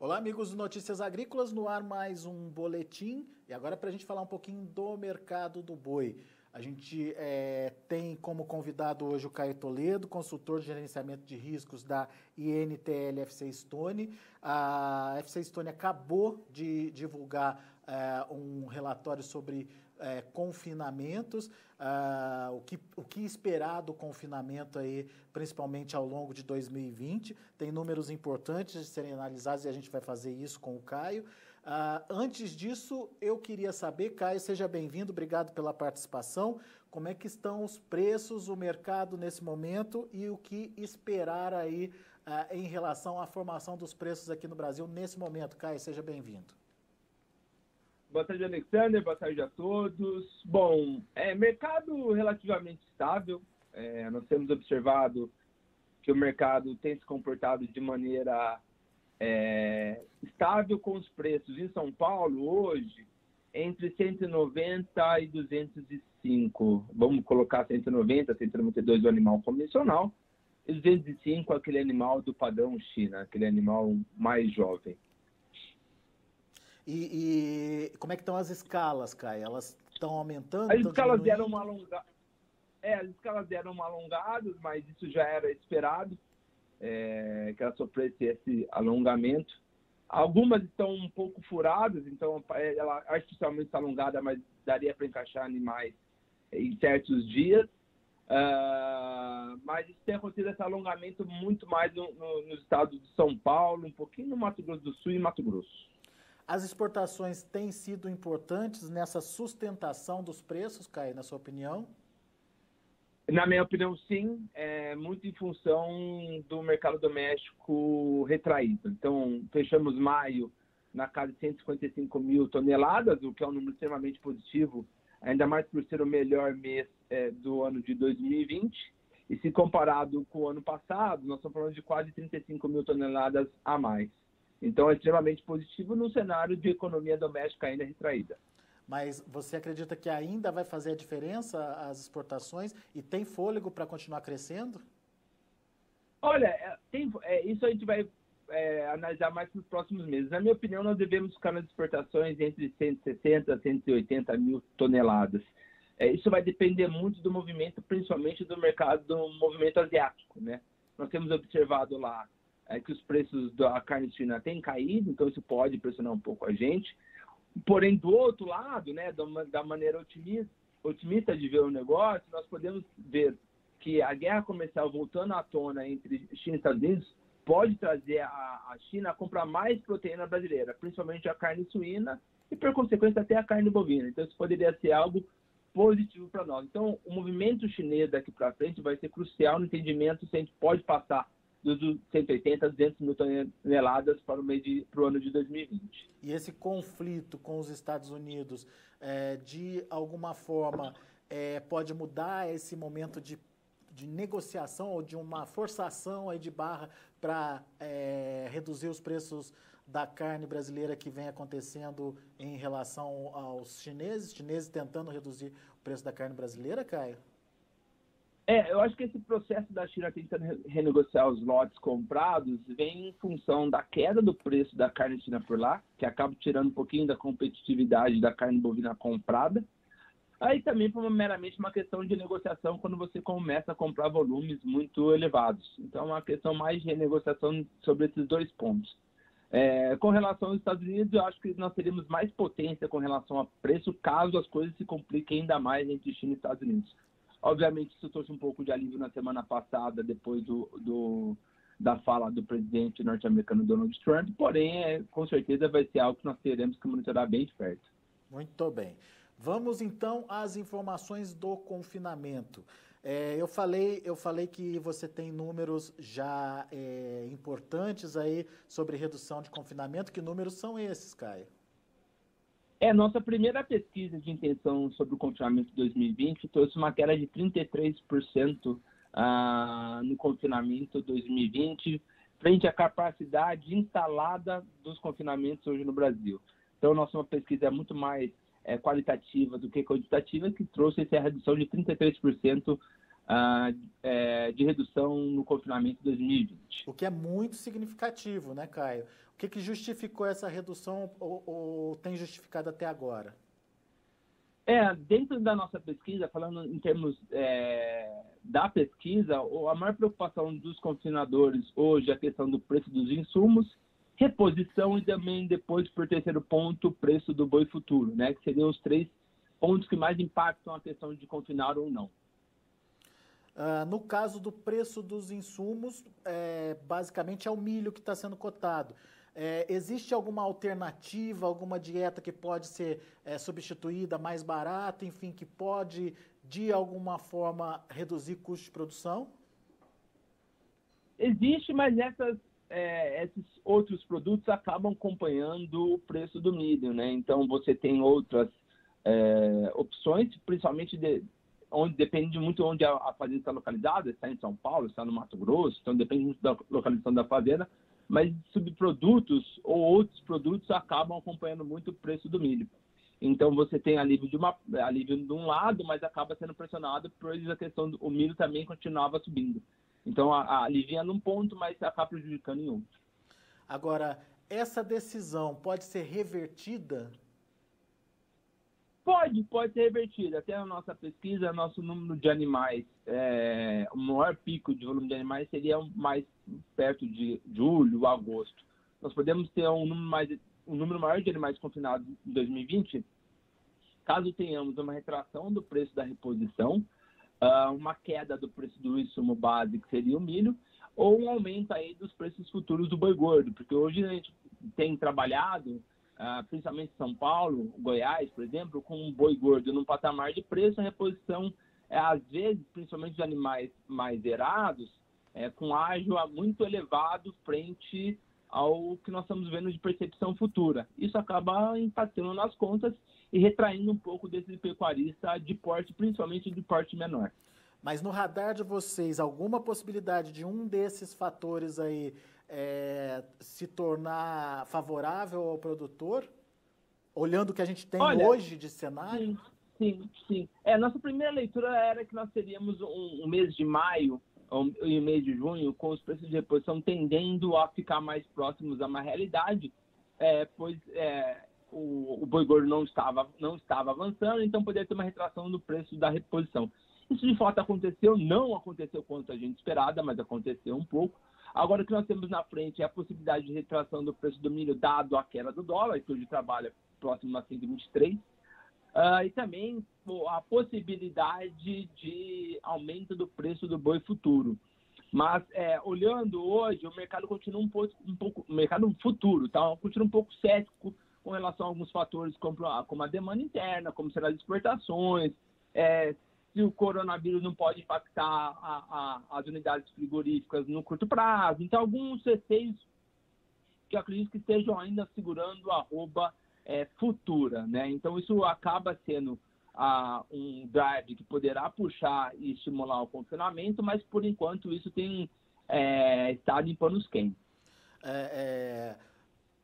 Olá, amigos do Notícias Agrícolas, no ar mais um boletim. E agora para a gente falar um pouquinho do mercado do boi. A gente tem como convidado hoje o Caio Toledo, consultor de gerenciamento de riscos da INTL FC Stone. A FC Stone acabou de divulgar um relatório sobre confinamentos, o que esperar do confinamento aí, principalmente ao longo de 2020. Tem números importantes de serem analisados e a gente vai fazer isso com o Caio. Antes disso, eu queria saber, Caio, seja bem-vindo, obrigado pela participação. Como é que estão os preços, o mercado nesse momento e o que esperar aí em relação à formação dos preços aqui no Brasil nesse momento? Caio, seja bem-vindo. Boa tarde, Alexander. Boa tarde a todos. Bom, mercado relativamente estável. Nós temos observado que o mercado tem se comportado de maneira estável com os preços em São Paulo hoje entre 190 e 205. Vamos colocar 190, 192 do animal convencional e 205 aquele animal do padrão China, aquele animal mais jovem. E como é que estão as escalas, Caio? Elas estão aumentando? As escalas deram uma alongada. As escalas deram uma alongada, mas isso já era esperado, que ela sofresse esse alongamento. Algumas estão um pouco furadas, então ela artificialmente está alongada, mas daria para encaixar animais em certos dias. Mas isso tem acontecido esse alongamento muito mais nos estados de São Paulo, um pouquinho no Mato Grosso do Sul e Mato Grosso. As exportações têm sido importantes nessa sustentação dos preços, Caio, na sua opinião? Na minha opinião, sim. Muito em função do mercado doméstico retraído. Então, fechamos maio na casa de 155 mil toneladas, o que é um número extremamente positivo, ainda mais por ser o melhor mês do ano de 2020. E se comparado com o ano passado, nós estamos falando de quase 35 mil toneladas a mais. Então, é extremamente positivo num cenário de economia doméstica ainda retraída. Mas você acredita que ainda vai fazer a diferença as exportações e tem fôlego para continuar crescendo? Olha, isso a gente vai analisar mais nos próximos meses. Na minha opinião, nós devemos ficar nas exportações entre 160 a 180 mil toneladas. Isso vai depender muito do movimento, principalmente do mercado, do movimento asiático, né? Nós temos observado lá que os preços da carne suína têm caído, então isso pode pressionar um pouco a gente. Porém, do outro lado, né, da maneira otimista de ver o negócio, nós podemos ver que a guerra comercial voltando à tona entre China e Estados Unidos pode trazer a China a comprar mais proteína brasileira, principalmente a carne suína e, por consequência, até a carne bovina. Então, isso poderia ser algo positivo para nós. Então, o movimento chinês daqui para frente vai ser crucial no entendimento se a gente pode passar dos 180 a 200 mil toneladas para o ano de 2020. E esse conflito com os Estados Unidos, de alguma forma, pode mudar esse momento de negociação ou de uma forçação aí de barra para reduzir os preços da carne brasileira que vem acontecendo em relação aos chineses tentando reduzir o preço da carne brasileira, Caio? Eu acho que esse processo da China tentando renegociar os lotes comprados vem em função da queda do preço da carne suína por lá, que acaba tirando um pouquinho da competitividade da carne bovina comprada. Aí também foi meramente uma questão de negociação quando você começa a comprar volumes muito elevados. Então é uma questão mais de renegociação sobre esses dois pontos. Com relação aos Estados Unidos, eu acho que nós teríamos mais potência com relação a preço caso as coisas se compliquem ainda mais entre China e Estados Unidos. Obviamente, isso trouxe um pouco de alívio na semana passada, depois da fala do presidente norte-americano Donald Trump, porém, com certeza vai ser algo que nós teremos que monitorar bem de perto. Muito bem. Vamos, então, às informações do confinamento. Eu falei que você tem números já importantes aí sobre redução de confinamento. Que números são esses, Caio? Nossa primeira pesquisa de intenção sobre o confinamento de 2020 trouxe uma queda de 33% no confinamento 2020, frente à capacidade instalada dos confinamentos hoje no Brasil. Então, nossa pesquisa é muito mais qualitativa do que quantitativa, que trouxe essa redução de 33% de redução no confinamento de 2020. O que é muito significativo, né, Caio? O que justificou essa redução ou tem justificado até agora? Dentro da nossa pesquisa, falando em termos da pesquisa, a maior preocupação dos confinadores hoje é a questão do preço dos insumos, reposição e também depois, por terceiro ponto, o preço do boi futuro, né? Que seriam os 3 pontos que mais impactam a questão de confinar ou não. No caso do preço dos insumos, basicamente é o milho que está sendo cotado. Existe alguma alternativa, alguma dieta que pode ser substituída, mais barata, enfim, que pode, de alguma forma, reduzir custo de produção? Existe, mas esses outros produtos acabam acompanhando o preço do milho, né? Então, você tem outras opções, principalmente depende muito onde a fazenda está localizada, está em São Paulo, está no Mato Grosso, então depende muito da localização da fazenda, mas subprodutos ou outros produtos acabam acompanhando muito o preço do milho. Então, você tem alívio de um lado, mas acaba sendo pressionado por a questão do milho também continuava subindo. Então, alivia num ponto, mas acaba prejudicando em outro. Agora, essa decisão pode ser revertida? Pode ser revertida. Até na nossa pesquisa, nosso número de animais, o maior pico de volume de animais seria mais perto de julho, agosto. Nós podemos ter um número maior de animais confinados em 2020, caso tenhamos uma retração do preço da reposição, uma queda do preço do insumo base, que seria o milho, ou um aumento aí dos preços futuros do boi gordo, porque hoje a gente tem trabalhado, principalmente São Paulo, Goiás, por exemplo, com um boi gordo num patamar de preço, a reposição, às vezes, principalmente dos animais mais zerados, com ágio muito elevado frente ao que nós estamos vendo de percepção futura. Isso acaba impactando nas contas e retraindo um pouco desse pecuarista de porte, principalmente de porte menor. Mas no radar de vocês, alguma possibilidade de um desses fatores aí se tornar favorável ao produtor? Olhando o que a gente tem hoje de cenário? Sim. Nossa primeira leitura era que nós teríamos um mês de maio e um mês de junho com os preços de reposição tendendo a ficar mais próximos a uma realidade, pois o boi gordo não estava avançando, então poderia ter uma retração do preço da reposição. Isso de fato aconteceu, não aconteceu quanto a gente esperava, mas aconteceu um pouco. Agora, o que nós temos na frente é a possibilidade de retração do preço do milho dado a queda do dólar, que hoje trabalha próximo a 5,23, e também a possibilidade de aumento do preço do boi futuro. Mas, olhando hoje, o mercado continua um pouco o mercado futuro, tá? Continua um pouco cético com relação a alguns fatores como a demanda interna, como serão as exportações, se o coronavírus não pode impactar as unidades frigoríficas no curto prazo. Então, alguns receios que eu acredito que estejam ainda segurando a arroba futura, né? Então, isso acaba sendo um drive que poderá puxar e estimular o confinamento, mas, por enquanto, isso tem estado em panos quentes.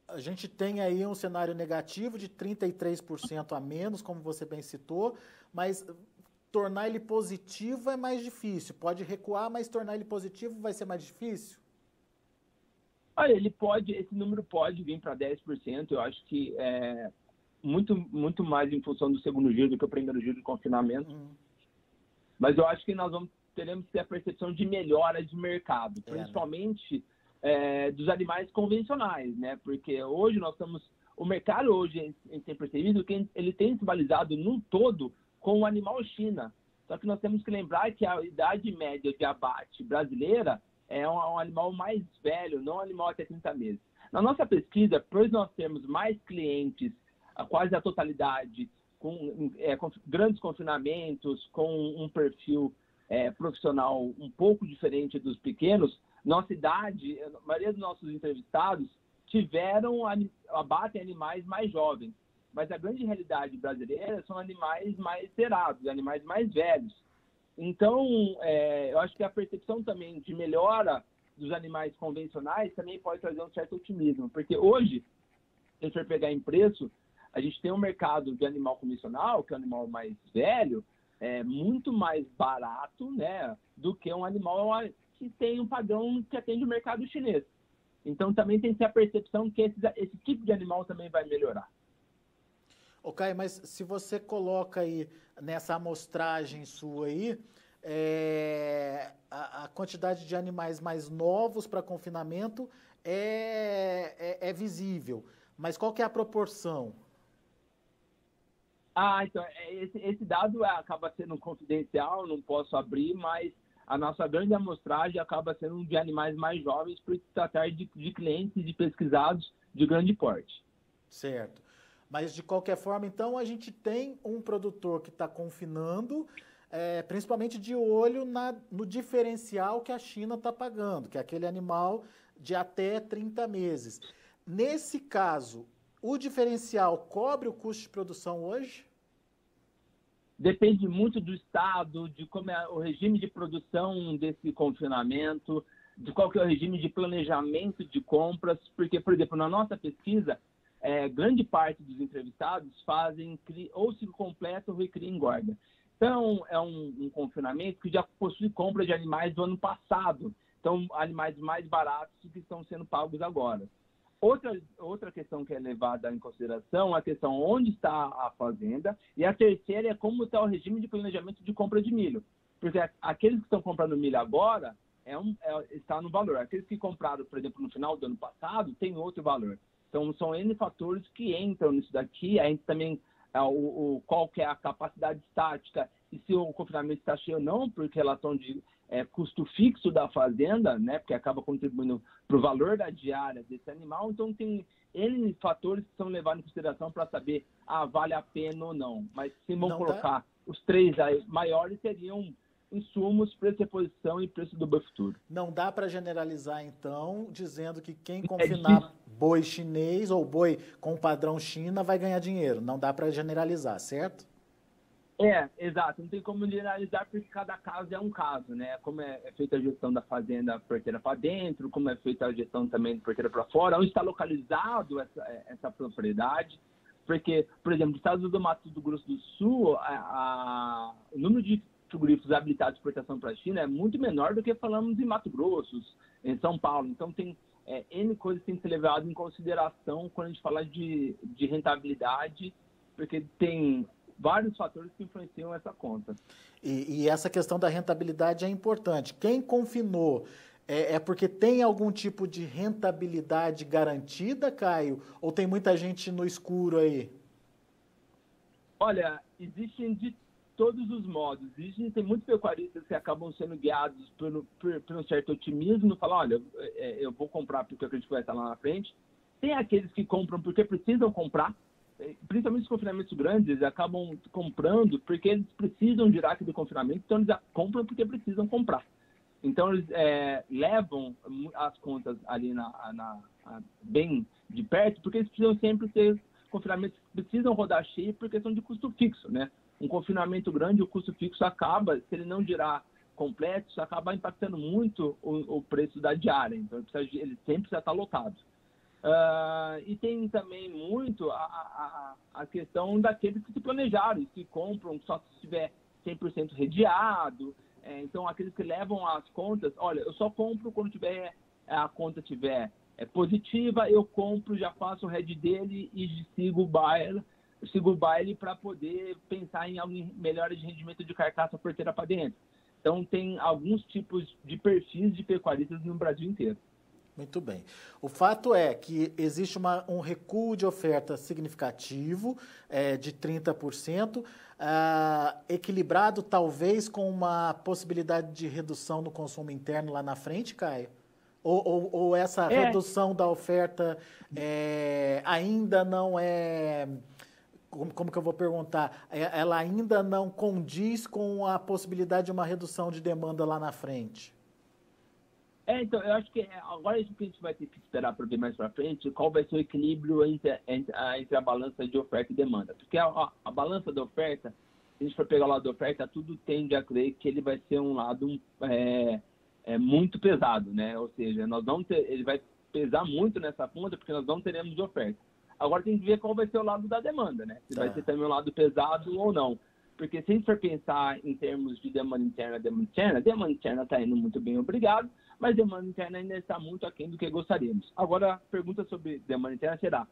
A gente tem aí um cenário negativo de 33% a menos, como você bem citou, mas tornar ele positivo é mais difícil. Pode recuar, mas tornar ele positivo vai ser mais difícil? Olha, esse número pode vir para 10%. Eu acho que muito mais em função do segundo giro do que o primeiro giro de confinamento. Mas eu acho que teremos que ter a percepção de melhora de mercado, principalmente dos animais convencionais, né? Porque hoje o mercado hoje, a gente tem percebido que ele tem se balizado num todo com o animal China. Só que nós temos que lembrar que a idade média de abate brasileira é um animal mais velho, não um animal até 30 meses. Na nossa pesquisa, por nós termos mais clientes, quase a totalidade, com grandes confinamentos, com um perfil profissional um pouco diferente dos pequenos, nossa idade, a maioria dos nossos entrevistados abatem animais mais jovens. Mas a grande realidade brasileira são animais mais cerados, animais mais velhos. Então, eu acho que a percepção também de melhora dos animais convencionais também pode trazer um certo otimismo. Porque hoje, se a gente for pegar em preço, a gente tem um mercado de animal convencional, que é o animal mais velho, muito mais barato, né, do que um animal que tem um padrão que atende o mercado chinês. Então, também tem que ter a percepção que esse tipo de animal também vai melhorar. Ok, mas se você coloca aí nessa amostragem sua aí, a quantidade de animais mais novos para confinamento é visível. Mas qual que é a proporção? Então, esse dado acaba sendo confidencial, não posso abrir, mas a nossa grande amostragem acaba sendo de animais mais jovens, por se tratar de clientes e de pesquisados de grande porte. Certo. Mas, de qualquer forma, então, a gente tem um produtor que está confinando, principalmente de olho no diferencial que a China está pagando, que é aquele animal de até 30 meses. Nesse caso, o diferencial cobre o custo de produção hoje? Depende muito do estado, de como é o regime de produção desse confinamento, de qual que é o regime de planejamento de compras, porque, por exemplo, na nossa pesquisa, grande parte dos entrevistados fazem ou ciclo completo ou recria engorda. Então, é um confinamento que já possui compra de animais do ano passado. Então, animais mais baratos que estão sendo pagos agora. Outra questão que é levada em consideração é a questão onde está a fazenda, e a terceira é como está o regime de planejamento de compra de milho. Porque aqueles que estão comprando milho agora está no valor. Aqueles que compraram, por exemplo, no final do ano passado, tem outro valor. Então, são N fatores que entram nisso daqui. A gente também, qual que é a capacidade estática e se o confinamento está cheio ou não, por relação de custo fixo da fazenda, né, porque acaba contribuindo para o valor da diária desse animal. Então, tem N fatores que são levados em consideração para saber vale a pena ou não. Mas se vão colocar os três maiores, seriam insumos, preço de reposição e preço do boi futuro. Não dá para generalizar, então, dizendo que quem confinar boi chinês ou boi com padrão China vai ganhar dinheiro. Não dá para generalizar, certo? Exato. Não tem como generalizar porque cada caso é um caso, né? Como é feita a gestão da fazenda porteira para dentro, como é feita a gestão também de porteira para fora, onde está localizado essa propriedade. Porque, por exemplo, no estado do Mato Grosso do Sul, o número de frigoríficos habilitados de exportação para a China é muito menor do que falamos em Mato Grosso, em São Paulo. Então, tem N coisas que tem que ser levado em consideração quando a gente fala de rentabilidade, porque tem vários fatores que influenciam essa conta. E essa questão da rentabilidade é importante. Quem confinou é porque tem algum tipo de rentabilidade garantida, Caio? Ou tem muita gente no escuro aí? Olha, existem de todos os modos. Tem muitos pecuaristas que acabam sendo guiados por um certo otimismo, falam, olha, eu vou comprar porque eu acredito que vai estar lá na frente. Tem aqueles que compram porque precisam comprar, principalmente os confinamentos grandes, eles acabam comprando porque eles precisam girar aquele confinamento, então eles compram porque precisam comprar. Então, eles levam as contas ali bem de perto, porque eles precisam sempre ter confinamentos que precisam rodar cheio por questão de custo fixo, né? Um confinamento grande, o custo fixo acaba, se ele não girar completo, isso acaba impactando muito o preço da diária. Então, ele sempre precisa estar lotado. E tem também muito a questão daqueles que se planejaram, que compram só se estiver 100% redeado. Então, aqueles que levam as contas, olha, eu só compro quando a conta estiver positiva, eu compro, já faço o head dele e sigo o baile para poder pensar em melhora de rendimento de carcaça porteira para dentro. Então, tem alguns tipos de perfis de pecuaristas no Brasil inteiro. Muito bem. O fato é que existe um recuo de oferta significativo, de 30%, equilibrado talvez com uma possibilidade de redução no consumo interno lá na frente, Caio? Ou essa redução da oferta ainda não é... Como que eu vou perguntar? Ela ainda não condiz com a possibilidade de uma redução de demanda lá na frente? Então, eu acho que agora a gente vai ter que esperar para ver mais para frente qual vai ser o equilíbrio entre a balança de oferta e demanda. Porque a balança da oferta, se a gente for pegar o lado da oferta, tudo tende a crer que ele vai ser um lado muito pesado, né? Ou seja, ele vai pesar muito nessa conta porque nós não teremos de oferta. Agora tem que ver qual vai ser o lado da demanda, né? Se vai ser também um lado pesado ou não. porque se a gente for pensar em termos de demanda interna está indo muito bem, obrigado, mas demanda interna ainda está muito aquém do que gostaríamos. Agora, a pergunta sobre demanda interna será: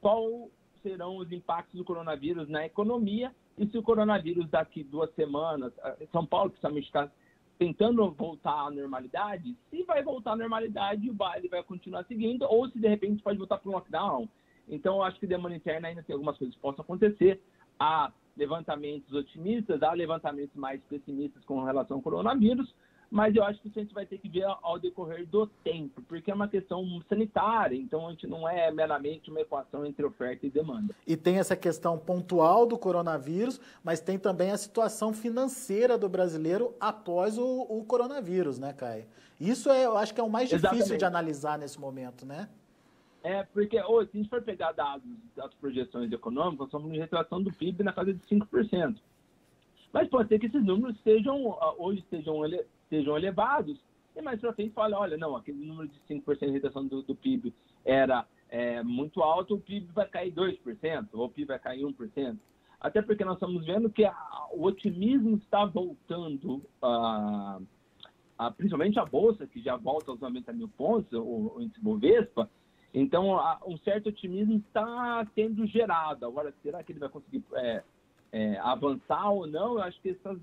qual serão os impactos do coronavírus na economia e se o coronavírus daqui 2 semanas, São Paulo principalmente está tentando voltar à normalidade, se vai voltar à normalidade, o baile vai continuar seguindo, ou se de repente pode voltar para um lockdown. Então, eu acho que demanda interna ainda tem algumas coisas que possam acontecer. Há levantamentos otimistas, há levantamentos mais pessimistas com relação ao coronavírus, mas eu acho que isso a gente vai ter que ver ao decorrer do tempo, porque é uma questão sanitária, então a gente não é meramente uma equação entre oferta e demanda. E tem essa questão pontual do coronavírus, mas tem também a situação financeira do brasileiro após o coronavírus, né, Caio? Isso eu acho que é o mais difícil Exatamente. de analisar nesse momento, né? Porque hoje, se a gente for pegar dados das projeções econômicas, nós estamos em retração do PIB na casa de 5%. Mas pode ser que esses números hoje estejam elevados, e mais para frente fala, olha, não, aquele número de 5% de retração do PIB era muito alto, o PIB vai cair 2%, ou o PIB vai cair 1%. Até porque nós estamos vendo que o otimismo está voltando, principalmente a Bolsa, que já volta aos 90 mil pontos, o índice Bovespa. Então, um certo otimismo está sendo gerado. Agora, será que ele vai conseguir avançar ou não? Eu acho que essas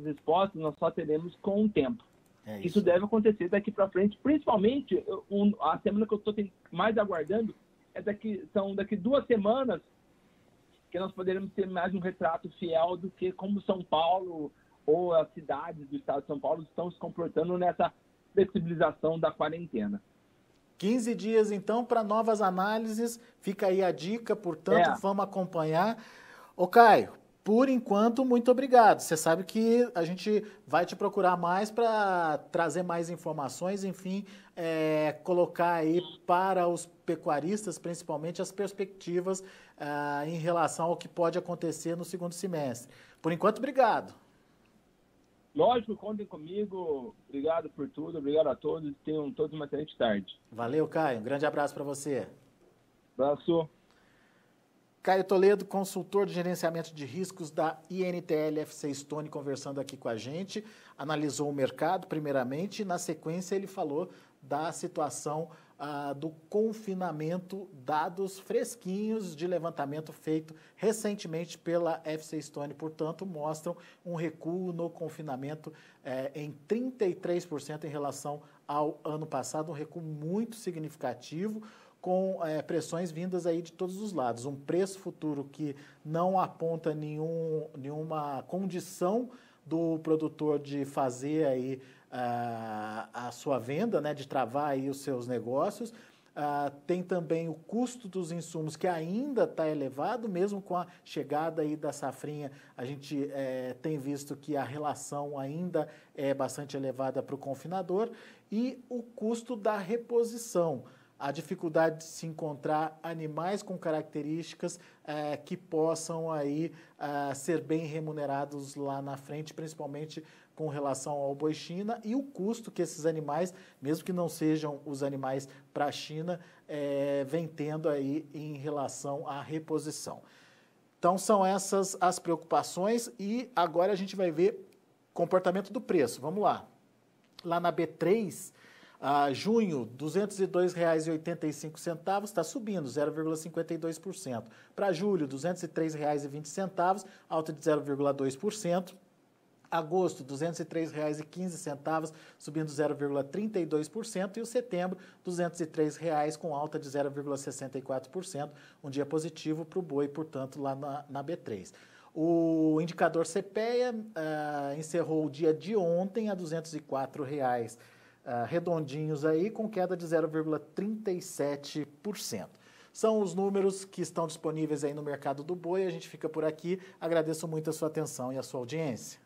respostas nós só teremos com o tempo. Isso deve acontecer daqui para frente, principalmente a semana que eu estou mais aguardando são daqui 2 semanas que nós poderemos ter mais um retrato fiel do que como São Paulo ou as cidades do estado de São Paulo estão se comportando nessa flexibilização da quarentena. 15 dias, então, para novas análises. Fica aí a dica, portanto, vamos acompanhar. Ô, Caio, por enquanto, muito obrigado. Você sabe que a gente vai te procurar mais para trazer mais informações, enfim, colocar aí para os pecuaristas, principalmente, as perspectivas em relação ao que pode acontecer no segundo semestre. Por enquanto, obrigado. Lógico, contem comigo. Obrigado por tudo. Obrigado a todos. Tenham todos uma excelente tarde. Valeu, Caio. Um grande abraço para você. Abraço. Caio Toledo, consultor de gerenciamento de riscos da INTL FC Stone, conversando aqui com a gente. Analisou o mercado, primeiramente, e na sequência ele falou da situação do confinamento, dados fresquinhos de levantamento feito recentemente pela FC Stone, portanto, mostram um recuo no confinamento em 33% em relação ao ano passado, um recuo muito significativo, com pressões vindas aí de todos os lados. Um preço futuro que não aponta nenhuma condição do produtor de fazer aí a sua venda, né, de travar aí os seus negócios. Tem também o custo dos insumos que ainda está elevado, mesmo com a chegada aí da safrinha, a gente tem visto que a relação ainda é bastante elevada para o confinador, e o custo da reposição. A dificuldade de se encontrar animais com características que possam aí ser bem remunerados lá na frente, principalmente com relação ao boi China, e o custo que esses animais, mesmo que não sejam os animais para a China, vem tendo aí em relação à reposição. Então são essas as preocupações, e agora a gente vai ver comportamento do preço. Vamos lá. Lá na B3, junho, R$ 202,85, está subindo 0,52%. Para julho, R$ 203,20, alta de 0,2%. Agosto, R$ 203,15, subindo 0,32%. E o setembro, R$ 203,00, com alta de 0,64%. Um dia positivo para o boi, portanto, lá na B3. O indicador CPEA encerrou o dia de ontem a R$ 204,00. Redondinhos aí, com queda de 0,37%. São os números que estão disponíveis aí no mercado do boi. A gente fica por aqui. Agradeço muito a sua atenção e a sua audiência.